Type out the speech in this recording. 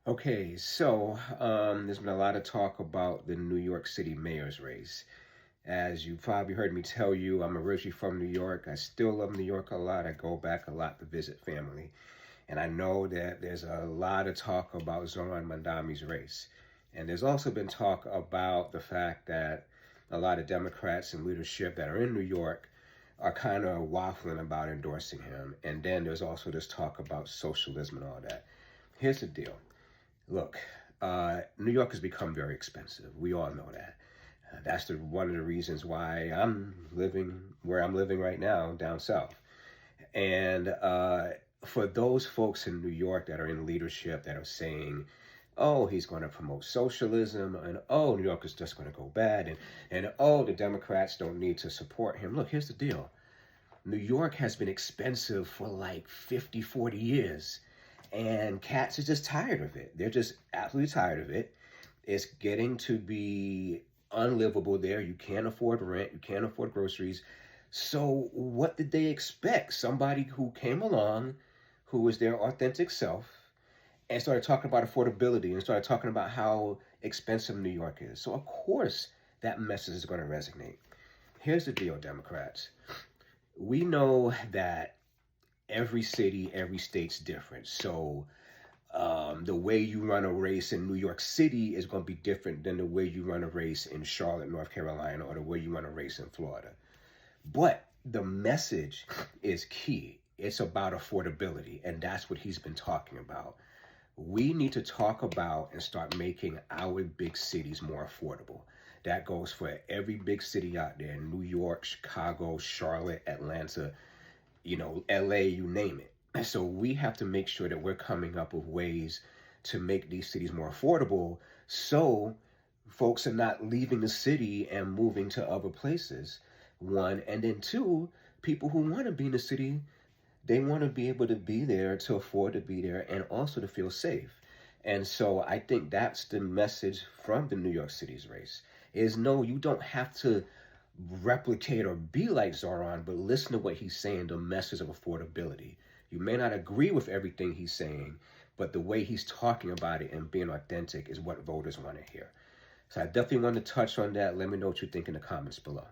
Okay, so there's been a lot of talk about the New York City mayor's race. As you probably heard me tell you, I'm originally from New York. I still love New York a lot. I go back a lot to visit family. And I know that there's a lot of talk about Zoran Mandami's race. And there's also been talk about the fact that a lot of Democrats and leadership that are in New York are kind of waffling about endorsing him. And then there's also this talk about socialism and all that. Here's the deal. Look, New York has become very expensive. We all know that. That's one of the reasons why I'm living where I'm living right now, down south. And for those folks in New York that are in leadership that are saying, oh, he's going to promote socialism, and oh, New York is just going to go bad, and oh, the Democrats don't need to support him. Look, here's the deal. New York has been expensive for like 50, 40 years. And cats are just tired of it. They're just absolutely tired of it. It's getting to be unlivable there. You can't afford rent. You can't afford groceries. So what did they expect? Somebody who came along, who was their authentic self, and started talking about affordability and started talking about how expensive New York is. So of course that message is going to resonate. Here's the deal, Democrats. We know that every city, every state's different. So the way you run a race in New York City is going to be different than the way you run a race in Charlotte, North Carolina, or the way you run a race in Florida. But the message is key. It's about affordability, and that's what he's been talking about. We need to talk about and start making our big cities more affordable. That goes for every big city out there: New York, Chicago, Charlotte, Atlanta, LA, you name it. And so we have to make sure that we're coming up with ways to make these cities more affordable so folks are not leaving the city and moving to other places. One, and then two, people who want to be in the city, they want to be able to be there, to afford to be there, and also to feel safe. And so I think that's the message from the New York City's race is no, you don't have to replicate or be like Zoran, but listen to what he's saying, the message of affordability. You may not agree with everything he's saying, but the way he's talking about it and being authentic is what voters want to hear. So I definitely want to touch on that. Let me know what you think in the comments below.